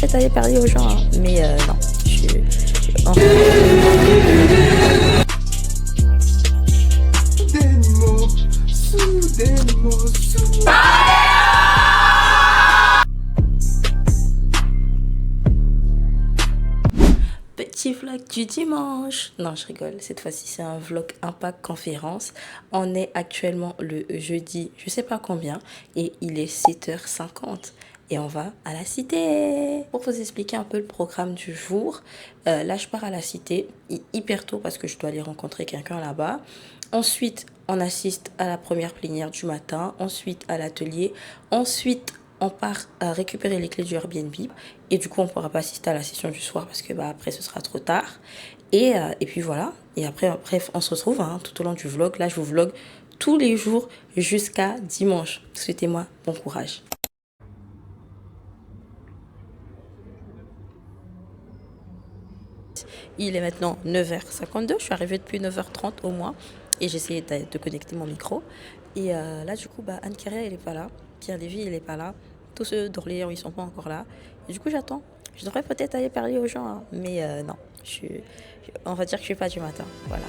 peut-être aller parler aux gens, hein, mais non, je suis en... Petit vlog du dimanche. Non, je rigole. Cette fois-ci, c'est un vlog Impact Conférence. On est actuellement le jeudi, je sais pas combien, et il est 7h50. Et on va à la cité. Pour vous expliquer un peu le programme du jour, là, je pars à la cité hyper tôt parce que je dois aller rencontrer quelqu'un là-bas. Ensuite, on assiste à la première plénière du matin. Ensuite, à l'atelier. Ensuite, on part récupérer les clés du Airbnb et du coup on ne pourra pas assister à la session du soir parce que après ce sera trop tard et puis voilà, et après bref on se retrouve tout au long du vlog. Là je vous vlog tous les jours jusqu'à dimanche. Souhaitez-moi bon courage. Il est maintenant 9h52, je suis arrivée depuis 9h30 au moins et j'ai essayé de connecter mon micro et là du coup Anne Carrière elle est pas là, Pierre Lévy il est pas là, tous ceux d'Orléans ils sont pas encore là et du coup j'attends. Je devrais peut-être aller parler aux gens, hein, mais non, on va dire que je suis pas du matin, voilà.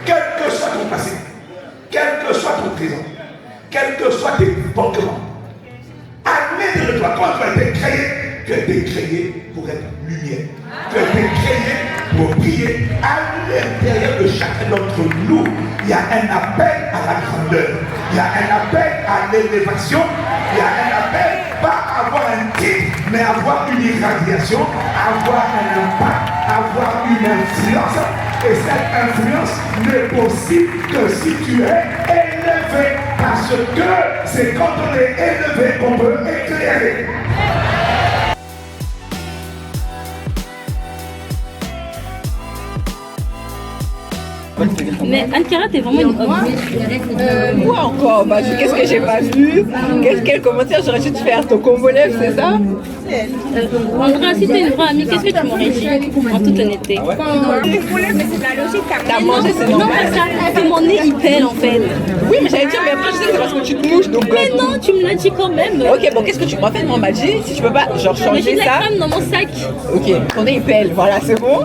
Quel que soit ton passé, quel que soit ton présent, quels que soient tes manquements, admets de toi, quand tu as été créé, tu as été créé pour être lumière. Tu as été créé pour briller. À l'intérieur de chacun d'entre nous, il y a un appel à la grandeur. Il y a un appel à l'élévation. Il y a un appel, pas à avoir un titre, mais à avoir une irradiation, à avoir un impact, à avoir une influence. Et cette influence n'est possible que si tu es élevé. Parce que c'est quand on est élevé qu'on peut éclairer. Mais Anne-Cara, t'es vraiment une homme. Quoi encore? Qu'est-ce que j'ai pas vu? Quel commentaire j'aurais dû te faire? Ton combo lève, c'est ça? Andrea, si t'es une vraie amie, qu'est-ce que tu m'aurais dit? En toute honnêteté. T'as mangé, c'est Non, normal. parce que mon nez, il pèle en fait. Oui, mais j'allais dire, mais après, je sais que c'est parce que tu te mouches, donc. Mais non, tu me l'as dit quand même. Ok, bon, qu'est-ce que tu m'as fait? On m'a dit, si tu peux pas, genre, Mais j'ai changer de la ça. crème dans mon sac. Ok, ton nez il pèle, voilà, c'est bon.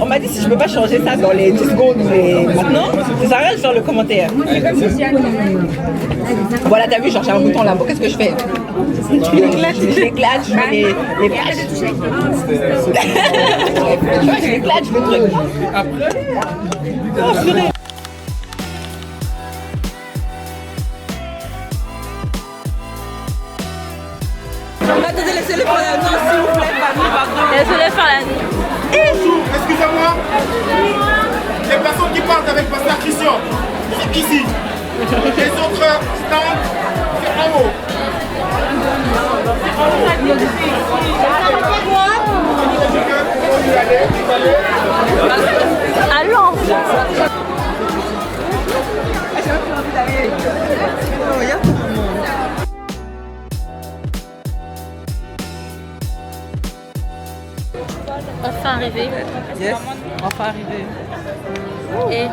On m'a dit, si je peux pas changer ça dans les 10 secondes, mais maintenant, ça sert à rien de faire le commentaire. Voilà, t'as vu, genre, j'ai un bouton là. Bon, qu'est-ce que je fais? Je l'éclate, je mets les pages. Je l'éclate, je mets le truc. Oh, purée. Attendez, laissez-les faire la nuit, s'il vous plaît, pardon. Laisse-les faire la nuit. Excusez-moi, les personnes qui partent avec Pasteur Christian, c'est ici. Les autres stands, c'est en haut. Allons. Enfin arrivé. Yes, enfin arrivé. Et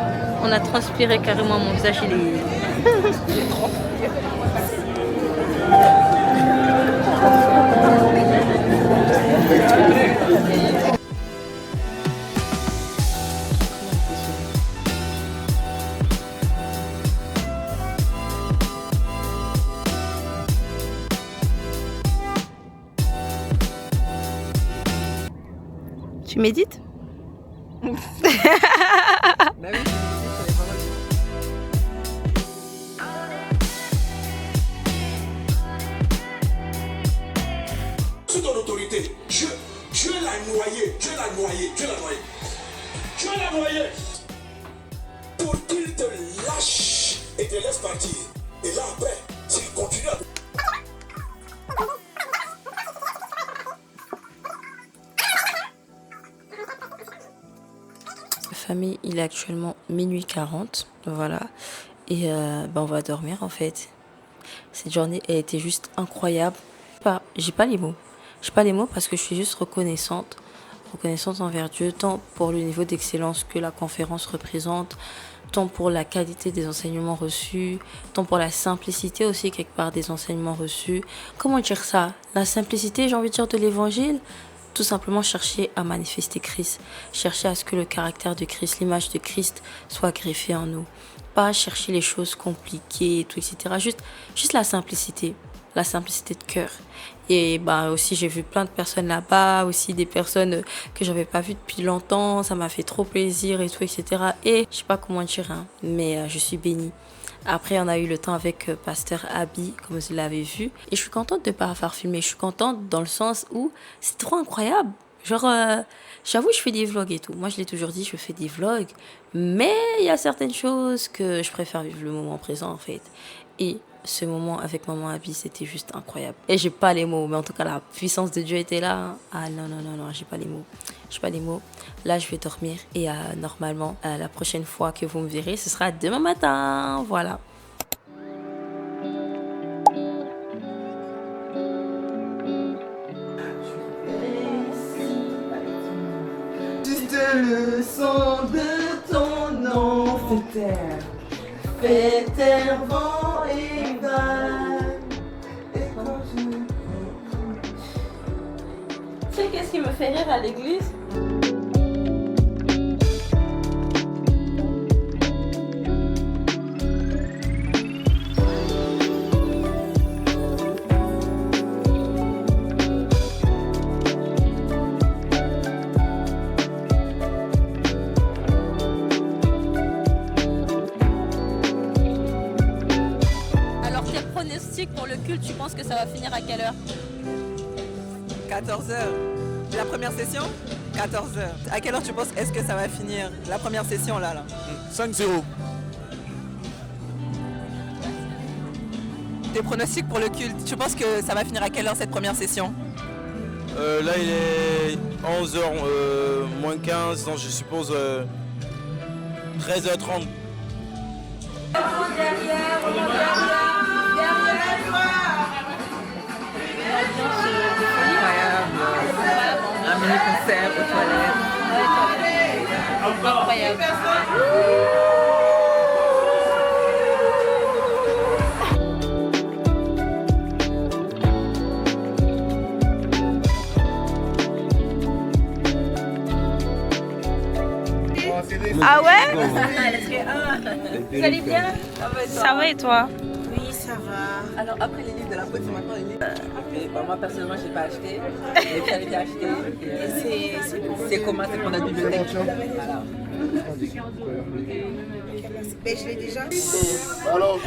on a transpiré carrément, mon visage il est... Tu médites? Sous ton autorité, Dieu l'a noyé, Dieu l'a noyé, Dieu l'a noyé. Dieu l'a noyé pour qu'il te lâche et te laisse partir. Et là après, s'il continue à... famille, il est actuellement minuit 40. Voilà. Et on va dormir en fait. Cette journée a été juste incroyable. J'ai pas les mots. J'ai pas les mots parce que je suis juste reconnaissante. Reconnaissante envers Dieu, tant pour le niveau d'excellence que la conférence représente, tant pour la qualité des enseignements reçus, tant pour la simplicité aussi quelque part des enseignements reçus. Comment dire ça? La simplicité, j'ai envie de dire, de l'évangile. Tout simplement chercher à manifester Christ, chercher à ce que le caractère de Christ, l'image de Christ soit greffée en nous. Pas chercher les choses compliquées et tout, etc. Juste la simplicité de cœur. Et aussi j'ai vu plein de personnes là-bas, aussi des personnes que j'avais pas vues depuis longtemps, ça m'a fait trop plaisir et tout, etc. Et je sais pas comment dire, mais je suis bénie. Après, on a eu le temps avec Pasteur Abby, comme vous l'avez vu. Et je suis contente de ne pas avoir filmé. Je suis contente dans le sens où c'est trop incroyable. Genre, j'avoue, je fais des vlogs et tout. Moi, je l'ai toujours dit, je fais des vlogs. Mais il y a certaines choses que je préfère vivre le moment présent, en fait. Et ce moment avec Maman Abby, c'était juste incroyable. Et j'ai pas les mots, mais en tout cas, la puissance de Dieu était là. Ah non, j'ai pas les mots. J'ai pas les mots. Là, je vais dormir et normalement, la prochaine fois que vous me verrez, ce sera demain matin. Voilà. Juste le son de ton nom, fait taire vent et vague. Et quand Tu sais qu'est-ce qui me fait rire à l'église? Pour le culte, tu penses que ça va finir à quelle heure? 14h. La première session 14h. À quelle heure tu penses est-ce que ça va finir? La première session là 5-0. Tes pronostics pour le culte, tu penses que ça va finir à quelle heure cette première session? Là il est 11h moins 15, donc je suppose 13h30. Un mini concert aux toilettes. Incroyable. Ah ouais? Vous allez bien? Ça va et toi? Oui, ça va. Alors après les livres de la poésie, maintenant les livres. Moi personnellement j'ai pas acheté, mais j'avais déjà acheté. C'est comment? C'est pour la bibliothèque. Voilà. Mais je l'ai déjà. Alors,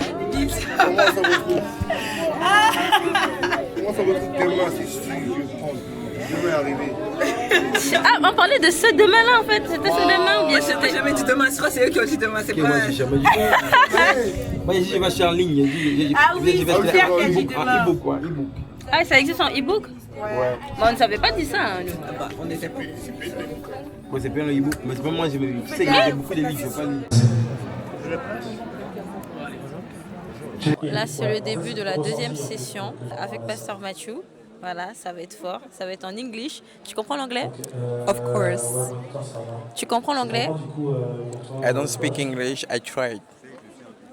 comment ça vous trouve? Comment ça vous trouve demain si je prends? Je vais arriver. Ah, on parlait de ce demain-là en fait. C'était ce demain ou bien Moi j'ai jamais dit demain, je crois que c'est eux qui ont dit demain, c'est pas... Moi j'ai jamais dit demain. Moi j'ai dit je vais acheter en ligne. Ah oui, je vais c'est acheter clair un qu'elle dit e-book. demain. Un e-book quoi, e-book. Ah, ça existe en e-book? Ouais. Mais on ne savait pas dire ça, hein, nous. On était pas. Ouais, c'est bien le e-book, mais c'est pas moi, tu sais qu'il y a beaucoup de livres, je veux pas lire. Là, c'est le début de la deuxième session avec Pasteur Matthew. Voilà, ça va être fort. Ça va être en English. Tu comprends l'anglais? Of course. Tu comprends l'anglais? I don't speak English, I tried.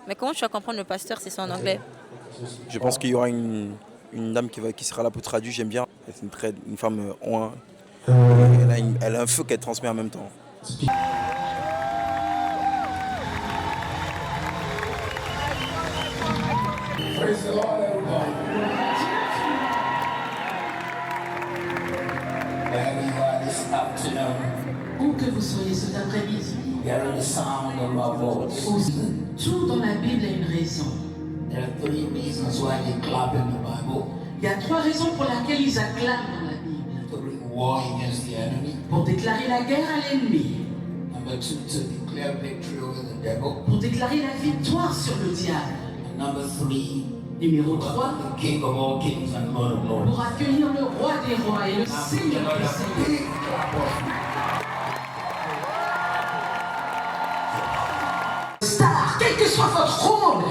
Mais comment tu vas comprendre le pasteur si c'est en anglais? Je pense qu'il y aura une dame qui sera là pour traduire, j'aime bien. C'est une femme oin. Elle a un feu qu'elle transmet en même temps. Praise the Lord, everybody. Wherever you are this afternoon, Où que vous soyez cet après-midi, hearing the sound of my voice. tout dans la Bible a une raison. There are 3 reasons why they clap in the Bible. Il y a 3 raisons pour lesquelles ils acclament dans la Bible. To bring war against the enemy. Pour déclarer la guerre à l'ennemi. Number 2, to declare victory over the devil. Pour déclarer la victoire sur le diable. And number 3, Numéro 3, the King of all kings and Lord of lords. pour accueillir le roi des rois et le Seigneur des seigneurs. Star, quel que soit votre rôle,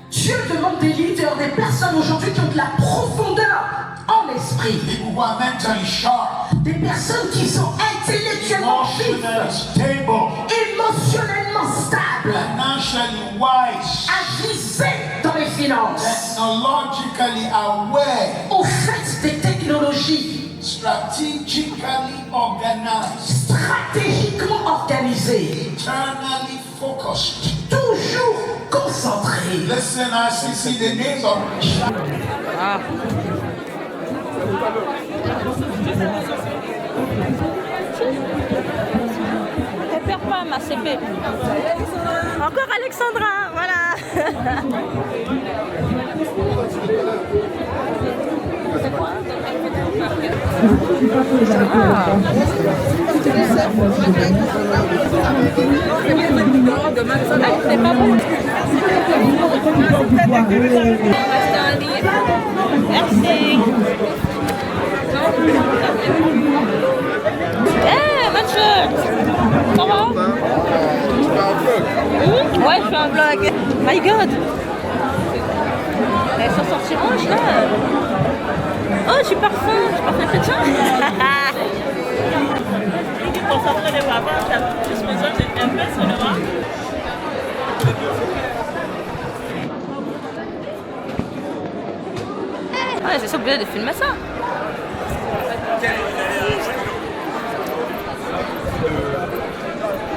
Dieu demande des leaders, des personnes aujourd'hui qui ont de la profondeur en esprit. People who are mentally sharp, des personnes qui sont intellectuellement emotionally vives, stable, émotionnellement stables, financially wise, avisées dans les finances, technologically aware, au fait des technologies, strategically organized, stratégiquement organisées, eternally focused. toujours concentrées. Listen, as you see the names of Ne perds pas ma CP. Encore Alexandra, voilà. C'est pas bon. Merci. Hey, Mathieu, ça va? Ouais, je fais un vlog. My God. Elles sont sorties rouges là. Oh, du parfum chrétien. Concentré les papas, t'as plus besoin de un peu sur le bras. Ouais, c'est obligé de filmer ça.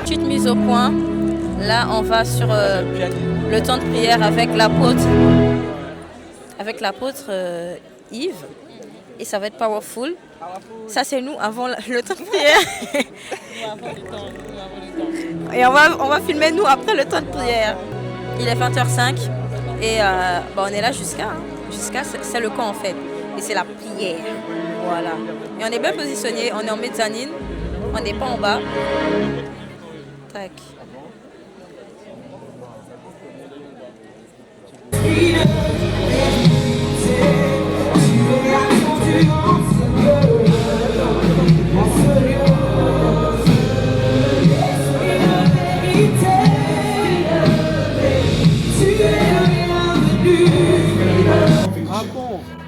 Petite mise au point. Là, on va sur le temps de prière avec l'apôtre. Yves. Et ça va être powerful. Ça, c'est nous avant le temps de prière. Et on va filmer nous après le temps de prière. Il est 20h05 et on est là jusqu'à c'est le camp en fait. Et c'est la prière. Voilà. Et on est bien positionné. On est en mezzanine. On n'est pas en bas. Tac.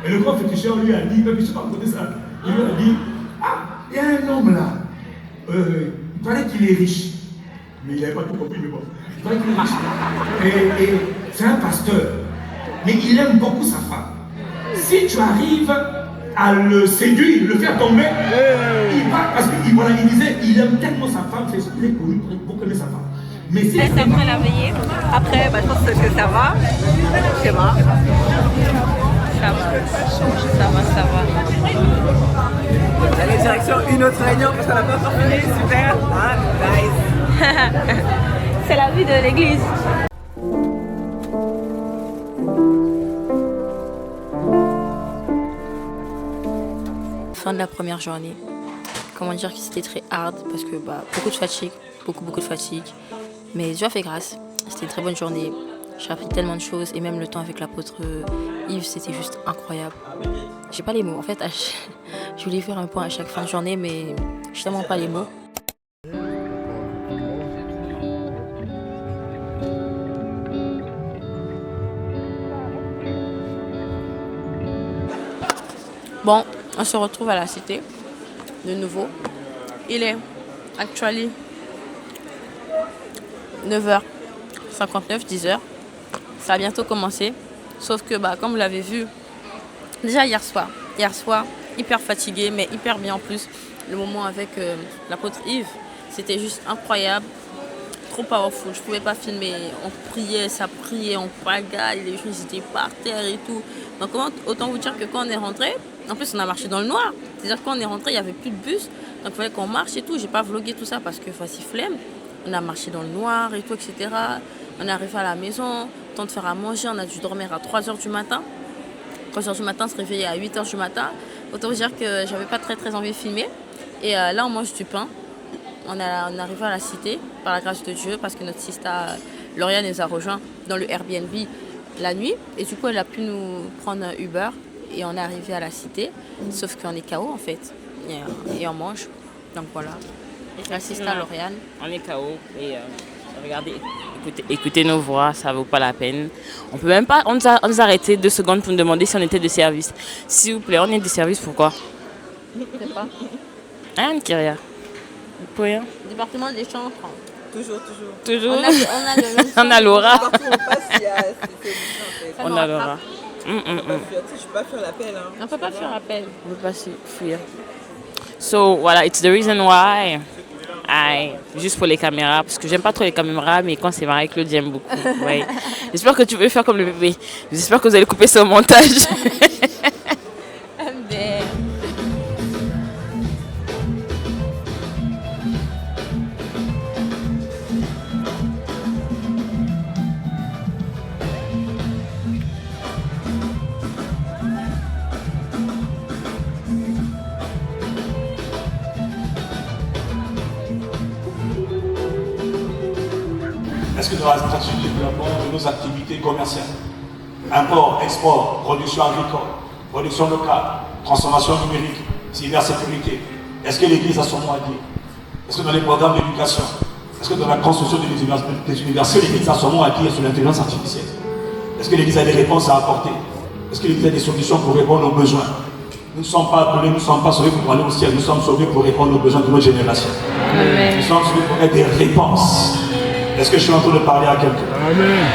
Et le grand féticheur lui a dit, mais je ne sais pas raconter ça. Il lui a dit, ah, il y a un homme là. Il paraît qu'il est riche. Mais il n'avait pas tout compris, mais bon. Il paraît qu'il est riche. Et c'est un pasteur. Mais il aime beaucoup sa femme. Si tu arrives à le séduire, le faire tomber, il va, parce qu'il disait, il aime tellement sa femme, c'est très connu, beaucoup aimer sa femme. Mais si après la veillée, après, je pense que ça va. Je sais pas. Ça va. Allez, direction une autre réunion parce qu'on n'a pas encore fini. Super. Ah, nice. C'est la vie de l'église. Fin de la première journée. Comment dire que c'était très hard parce que beaucoup de fatigue, beaucoup de fatigue. Mais Dieu a fait grâce. C'était une très bonne journée. J'ai appris tellement de choses et même le temps avec l'apôtre Yves, c'était juste incroyable. J'ai pas les mots. En fait, je voulais faire un point à chaque fin de journée, mais j'ai tellement pas les mots. Bon, on se retrouve à la cité de nouveau. Il est actuellement 9h59, 10h. Ça va bientôt commencer. Sauf que, comme vous l'avez vu, déjà hier soir, hyper fatigué, mais hyper bien en plus. Le moment avec l'apôtre Yves, c'était juste incroyable. Trop powerful, je pouvais pas filmer. On priait, ça priait, on pagaille, les gens étaient par terre et tout. Donc autant vous dire que quand on est rentré, en plus on a marché dans le noir. C'est-à-dire que quand on est rentré, il n'y avait plus de bus. Donc il fallait qu'on marche et tout. J'ai pas vlogué tout ça parce que voici flemme. On a marché dans le noir et tout, etc. On est arrivé à la maison, temps de faire à manger, on a dû dormir à 3h du matin. 3h du matin, se réveiller à 8h du matin. Autant vous dire que j'avais pas très envie de filmer. Et là, on mange du pain. On est arrivé à la cité, par la grâce de Dieu, parce que notre sista Lauriane nous a rejoint dans le Airbnb la nuit. Et du coup, elle a pu nous prendre un Uber. Et on est arrivé à la cité, sauf qu'on est KO en fait. Et on mange. Donc voilà. L'assistant Lauriane. On est KO et regardez, écoutez nos voix, ça vaut pas la peine. On peut même pas, on nous a arrêté 2 secondes pour nous demander si on était de service. S'il vous plaît, on est de service pourquoi? Je sais pas. Hein, Kyria? Pour rien. Département des chantres. Toujours. On a le même On a Laura. Ça On nous a rattrape. Laura. Je ne peux pas faire l'appel. Hein. On peut pas faire appel. On peut pas fuir. So, voilà, it's the reason why juste pour les caméras, parce que j'aime pas trop les caméras, mais quand c'est marié, Claude, j'aime beaucoup. Ouais. J'espère que tu veux faire comme le bébé. J'espère que vous allez couper ça au montage. Est-ce que dans la stratégie de développement de nos activités commerciales, import, export, production agricole, production locale, transformation numérique, cybersécurité, est-ce que l'Église a son mot à dire? Est-ce que dans les programmes d'éducation, est-ce que dans la construction des universités, l'Église a son mot à dire sur l'intelligence artificielle? Est-ce que l'Église a des réponses à apporter? Est-ce que l'Église a des solutions pour répondre aux besoins? Nous ne sommes pas appelés, nous ne sommes pas sauvés pour aller au ciel, nous sommes sauvés pour répondre aux besoins de notre génération. Amen. Nous sommes sauvés pour être des réponses. Est-ce que je suis en train de parler à quelqu'un? Amen.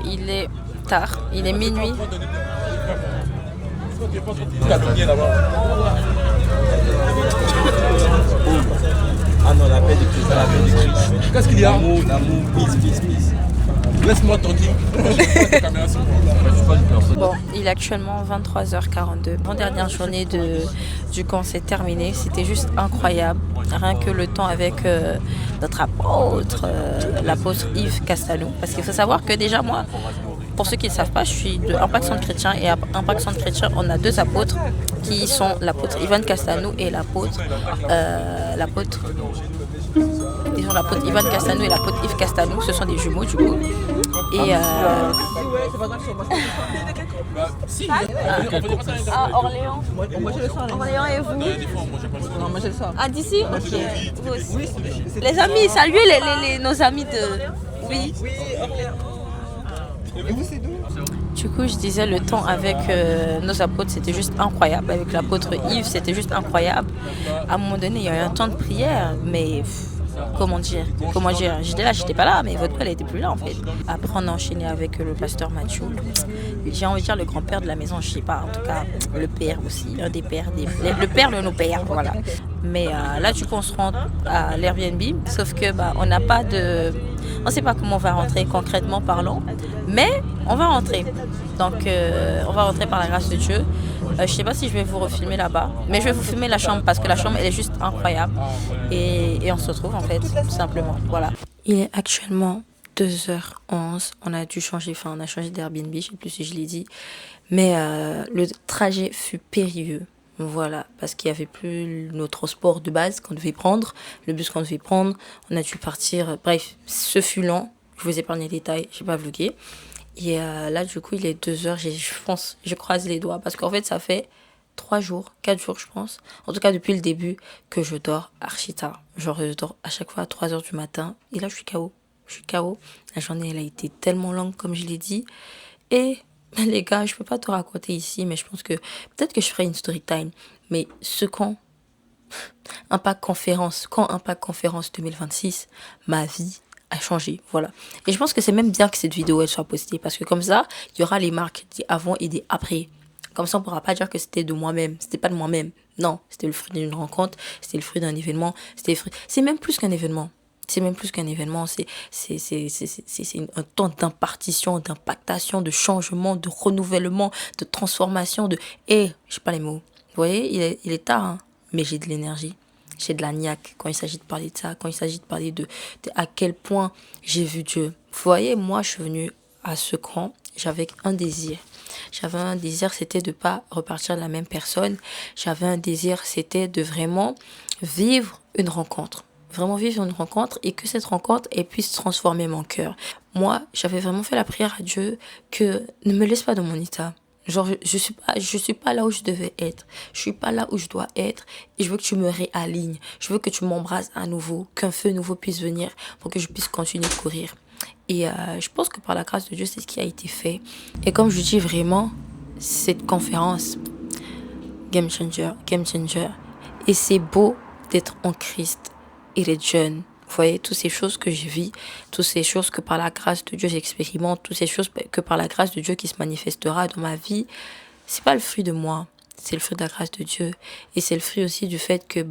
Il est tard, il est minuit. Ah non, la paix de Christ, la paix de Christ. Qu'est-ce qu'il y a? L'amour, peace. Laisse-moi tranquille. Bon, il est actuellement 23h42. Avant-dernière journée du camp s'est terminée. C'était juste incroyable. Rien que le temps avec notre apôtre, l'apôtre Yves Castanou. Parce qu'il faut savoir que déjà moi, pour ceux qui ne savent pas, je suis de Impact Centre Chrétien. Et à Impact Centre Chrétien, on a 2 apôtres qui sont l'apôtre Ivan Castanou et l'apôtre Ivan Castanou et l'apôtre Yves Castanou. Ce sont des jumeaux du coup. Et Orléans. Orléans et vous? Non, moi je le sors. Ah, d'ici? Ok. Vous aussi. Les amis, saluez nos amis de... Oui. Et vous, c'est d'où? Du coup, je disais, le temps avec nos apôtres, c'était juste incroyable. Avec l'apôtre Yves, c'était juste incroyable. À un moment donné, il y a eu un temps de prière, mais... Comment dire? J'étais là, j'étais pas là, mais votre père n'était plus là en fait. Après, on a enchaîné avec le pasteur Mathieu. J'ai envie de dire le grand-père de la maison, je sais pas, en tout cas le père aussi, l'un des pères, le père de nos pères, voilà. Mais là, du coup, on se rend à l'Airbnb, sauf que on n'a pas de... On ne sait pas comment on va rentrer concrètement parlant, mais on va rentrer. Donc, on va rentrer par la grâce de Dieu. Je ne sais pas si je vais vous refilmer là-bas, mais je vais vous filmer la chambre parce que la chambre, elle est juste incroyable. Et on se retrouve en fait, tout simplement. Voilà. Il est actuellement 2h11. On a changé d'Airbnb, je sais plus si je l'ai dit. Mais le trajet fut périlleux. Voilà, parce qu'il n'y avait plus nos transports de base qu'on devait prendre, le bus qu'on devait prendre. On a dû partir. Bref, ce fut lent. Je vous épargne les détails, je n'ai pas vlogué. Et là, du coup, il est 2h. Je croise les doigts parce qu'en fait, ça fait 3 jours, 4 jours, je pense. En tout cas, depuis le début, que je dors archi tard. Genre, je dors à chaque fois à 3h du matin. Et là, je suis KO. Je suis KO. La journée, elle a été tellement longue, comme je l'ai dit. Et les gars, je peux pas te raconter ici, mais je pense que peut-être que je ferai une story time. Mais quand Impact Conférence 2026, ma vie a changé. Voilà. Et je pense que c'est même bien que cette vidéo elle soit postée parce que comme ça, il y aura les marques des avant et des après. Comme ça, on pourra pas dire que c'était de moi-même. C'était pas de moi-même. Non, c'était le fruit d'une rencontre, c'était le fruit d'un événement. C'est même plus qu'un événement. C'est même plus qu'un événement, c'est un temps d'impartition, d'impactation, de changement, de renouvellement, de transformation, je sais pas les mots. Vous voyez, il est tard, hein, mais j'ai de l'énergie, j'ai de la niaque quand il s'agit de parler de ça, quand il s'agit de parler de à quel point j'ai vu Dieu. Vous voyez, moi, je suis venue à ce camp, j'avais un désir. J'avais un désir, c'était de pas repartir de la même personne. J'avais un désir, c'était de vraiment vivre une rencontre. Vraiment vivre une rencontre et que cette rencontre elle puisse transformer mon cœur. Moi, j'avais vraiment fait la prière à Dieu que ne me laisse pas dans mon état. Genre, je suis pas là où je devais être. Je suis pas là où je dois être. Et je veux que tu me réalignes. Je veux que tu m'embrasses à nouveau. Qu'un feu nouveau puisse venir pour que je puisse continuer de courir. Et je pense que par la grâce de Dieu, c'est ce qui a été fait. Et comme je dis vraiment, cette conférence, game changer. Et c'est beau d'être en Christ et d'être jeune. Vous voyez, toutes ces choses que je vis, toutes ces choses que par la grâce de Dieu j'expérimente, toutes ces choses que par la grâce de Dieu qui se manifestera dans ma vie, c'est pas le fruit de moi, c'est le fruit de la grâce de Dieu. Et c'est le fruit aussi du fait que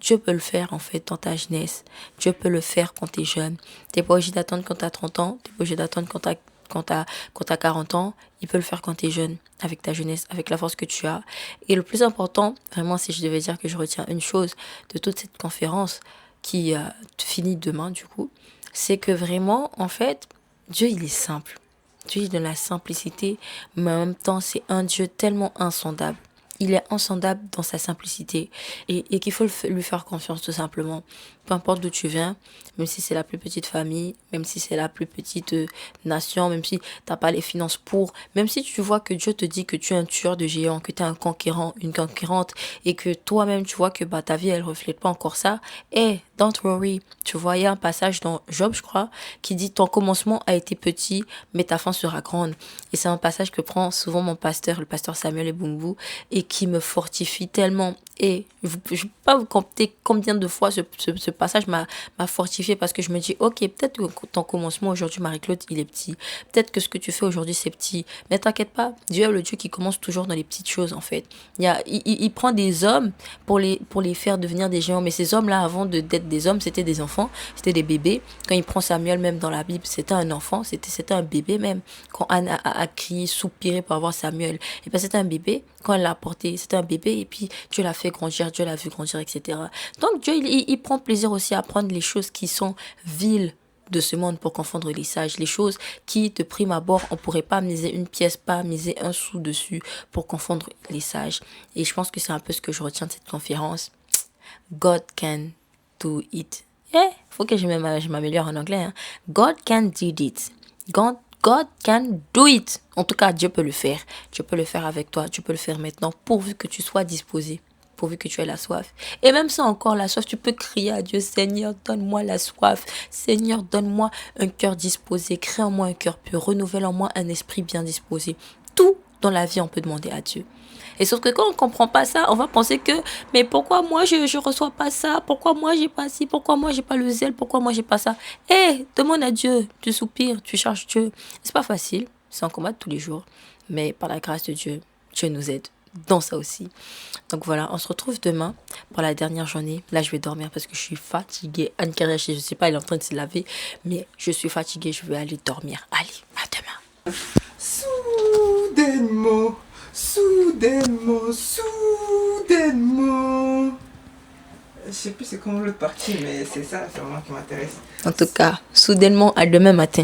Dieu peut le faire en fait dans ta jeunesse. Dieu peut le faire quand tu es jeune. Tu n'es pas obligé d'attendre quand tu as 30 ans, tu n'es pas obligé d'attendre quand t'as 40 ans. Il peut le faire quand tu es jeune, avec ta jeunesse, avec la force que tu as. Et le plus important, vraiment, si je devais dire que je retiens une chose de toute cette conférence, qui finit demain du coup, c'est que vraiment, en fait, Dieu, il est simple. Dieu, il est dans la simplicité, mais en même temps, c'est un Dieu tellement insondable. Il est insondable dans sa simplicité et qu'il faut lui faire confiance tout simplement. Peu importe d'où tu viens, même si c'est la plus petite famille, même si c'est la plus petite nation, même si tu n'as pas les finances pour, même si tu vois que Dieu te dit que tu es un tueur de géants, que tu es un conquérant, une conquérante et que toi-même tu vois que ta vie elle reflète pas encore ça, don't worry. Tu vois, il y a un passage dans Job, je crois, qui dit ton commencement a été petit, mais ta fin sera grande. Et c'est un passage que prend souvent mon pasteur, le pasteur Samuel Ebungu, et qui me fortifie tellement. Et je ne peux pas vous compter combien de fois ce passage m'a fortifié parce que je me dis, ok, peut-être que ton commencement aujourd'hui, Marie-Claude, il est petit. Peut-être que ce que tu fais aujourd'hui, c'est petit. Mais t'inquiète pas, Dieu est le Dieu qui commence toujours dans les petites choses, en fait. Il prend des hommes pour les faire devenir des géants. Mais ces hommes-là, avant d'être des hommes, c'était des enfants, c'était des bébés. Quand il prend Samuel, même dans la Bible, c'était un enfant, c'était un bébé même. Quand Anne a crié, soupiré pour avoir Samuel, et ben c'était un bébé. Quand elle l'a porté, c'était un bébé. Et puis Dieu l'a fait grandir, Dieu l'a vu grandir, etc. Donc Dieu, il prend plaisir aussi à prendre les choses qui sont viles de ce monde pour confondre les sages. Les choses qui, de prime abord, on pourrait pas miser une pièce, pas miser un sou dessus pour confondre les sages. Et je pense que c'est un peu ce que je retiens de cette conférence. God can do it. Faut que je m'améliore en anglais. Hein. God can do it. God can do it. En tout cas, Dieu peut le faire. Dieu peut le faire avec toi. Dieu peut le faire maintenant, pourvu que tu sois disposé. Pourvu que tu aies la soif. Et même sans encore la soif, tu peux crier à Dieu, Seigneur, donne-moi la soif. Seigneur, donne-moi un cœur disposé. Crée en moi un cœur pur. Renouvelle en moi un esprit bien disposé. Tout dans la vie, on peut demander à Dieu. Et sauf que quand on ne comprend pas ça, on va penser que, mais pourquoi moi je ne reçois pas ça? Pourquoi moi j'ai pas ci? Pourquoi moi j'ai pas le zèle? Pourquoi moi j'ai pas ça? Demande à Dieu. Tu soupires, tu cherches Dieu. C'est pas facile. C'est un combat de tous les jours. Mais par la grâce de Dieu, Dieu nous aide dans ça aussi. Donc voilà, on se retrouve demain pour la dernière journée. Là, je vais dormir parce que je suis fatiguée. Anne-Carrière, je ne sais pas, elle est en train de se laver. Mais je suis fatiguée, je vais aller dormir. Allez, à demain. Soudainement, Je sais plus c'est comment l'autre partie, mais c'est ça, c'est vraiment qui m'intéresse. En tout cas, soudainement, à demain matin.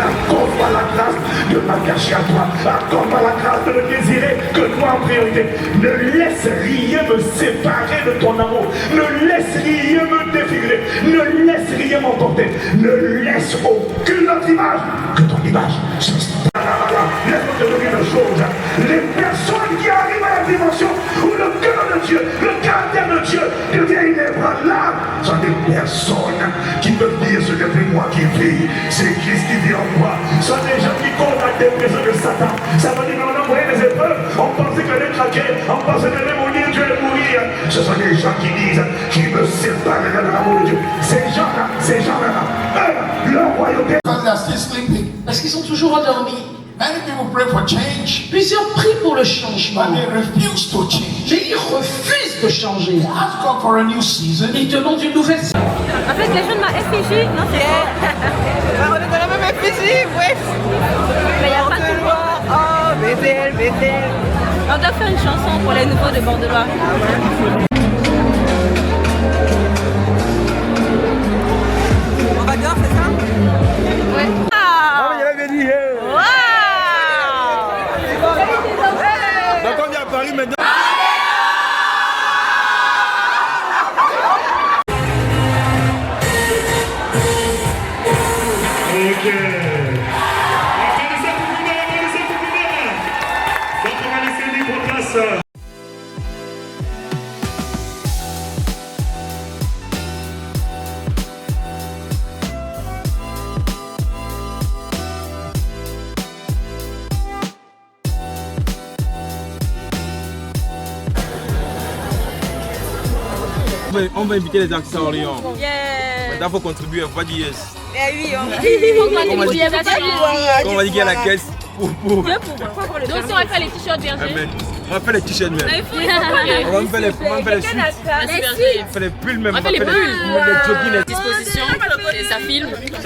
Accorde-moi la grâce de m'attacher à toi. Accorde-moi la grâce de ne désirer que toi en priorité. Ne laisse rien me séparer de ton amour. Ne laisse rien me défigurer. Ne laisse rien m'emporter. Ne laisse aucune autre image que ton image. Laisse-moi te donner une chose. Les personnes qui arrivent à la dimension où le cœur de Dieu, le caractère de Dieu devient inébranlable sont des personnes qui peuvent dire ce n'est plus moi qui vis, c'est Christ qui vit en moi. Ce sont des gens qui comptent la dépression de Satan. Ça veut dire qu'on a envoyé des épreuves, on pensait qu'elle allait craquer, on pensait qu'elle allait mourir, Dieu allait mourir. Ce sont des gens qui disent qui me séparent de l'amour de Dieu. Ces gens-là, leur royauté. Parce qu'ils sont toujours endormis. Many people pray for change, Plusieurs prient pour le changement. but they refuse to change. Mais ils refusent de changer. Ask God for a new season. Ils demandent une nouvelle saison. En fait, les gens de ma FPJ, non, c'est On est dans la même FPJ, bref. Mais il y a pas de loi. Oh, Bethel. On doit faire une chanson pour les nouveaux de Bordelois. On va dehors, c'est ça? Ouais. Ah, mais il avait dit. Donc on vient à Paris maintenant. Ok. Applaudissez pour vous-même. Donc on va laisser libre place. On va inviter les artistes à Orléans. Yeah. Maintenant, il faut contribuer, il faut pas dire yes. Eh oui, on va On m'a dit qu'il y a la caisse pour. Donc si on va faire les t-shirts berger. On va faire les t-shirts même. On va faire les suites. On va faire les pulls même. On va faire les pulls. Les jogging. Disposition, et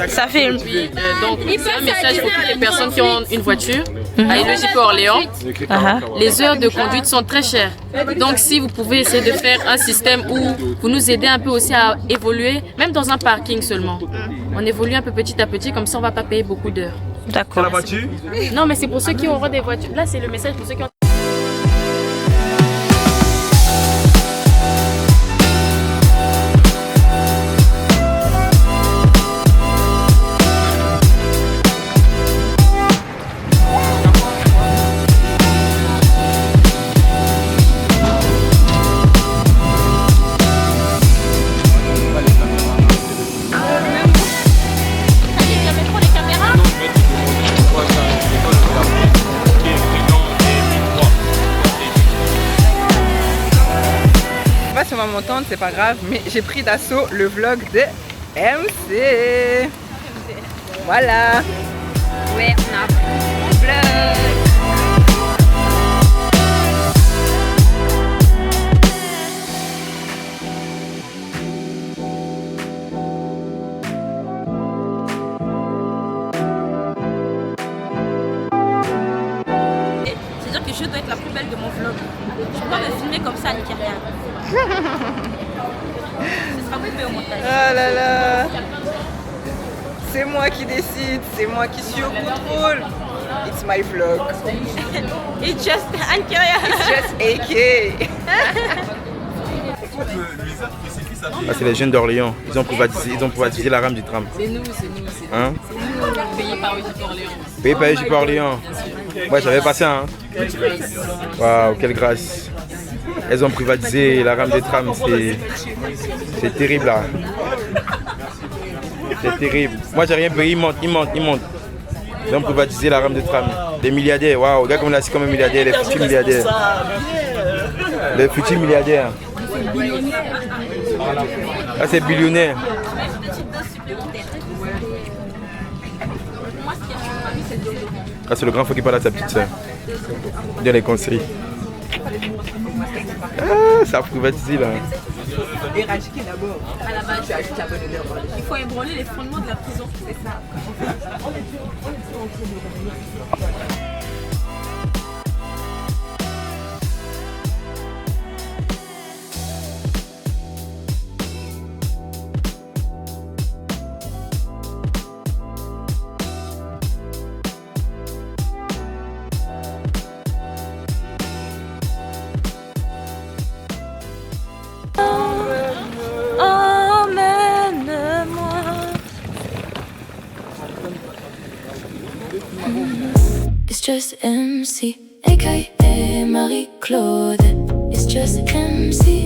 ça filme. Oui. Donc c'est un message pour toutes les personnes qui ont une voiture à LEJP Orléans. Les heures de conduite sont très chères. Donc si vous pouvez essayer de faire un système où vous nous aidez un peu aussi à évoluer, même dans un parking seulement. On évolue un peu petit à petit, comme ça on ne va pas payer beaucoup d'heures. D'accord. La voiture? Non, mais c'est pour ceux qui auront des voitures. Là, c'est le message pour ceux qui ont. On va m'entendre, c'est pas grave, mais j'ai pris d'assaut le vlog de MC. Voilà. Ouais, on a pris le vlog. C'est-à-dire que je dois être la plus belle de mon vlog. Je peux pas me filmer comme ça, Nicaria. Ce sera coupé au montage. Ah là là. C'est moi qui décide, c'est moi qui suis au contrôle. It's my vlog. It's just Anne-Kyria. It's just AK. Ah, c'est les jeunes d'Orléans. Ils ont privatisé la rame du tram. C'est nous. Hein? Payés par LEJP Orléans. Payé par LEJP Orléans. Ouais, j'avais pas ça. Hein. Waouh, quelle grâce. Elles ont privatisé la rame des trams. C'est terrible là. C'est terrible. Moi, j'ai rien payé, ils montent. Ils ont privatisé la rame de tram. Des milliardaires, waouh, regarde comme là, c'est comme un milliardaire, les futurs milliardaires. Les futurs milliardaires. Ah, c'est billionnaire. Ah, c'est le grand frère qui parle à sa petite soeur. Il donne les conseils. Ah, ça a privatisé là. Éradiquer d'abord. À la base, il faut ébranler les fondements de la prison, c'est ça. It's just MC, aka Marie-Claude. It's just MC.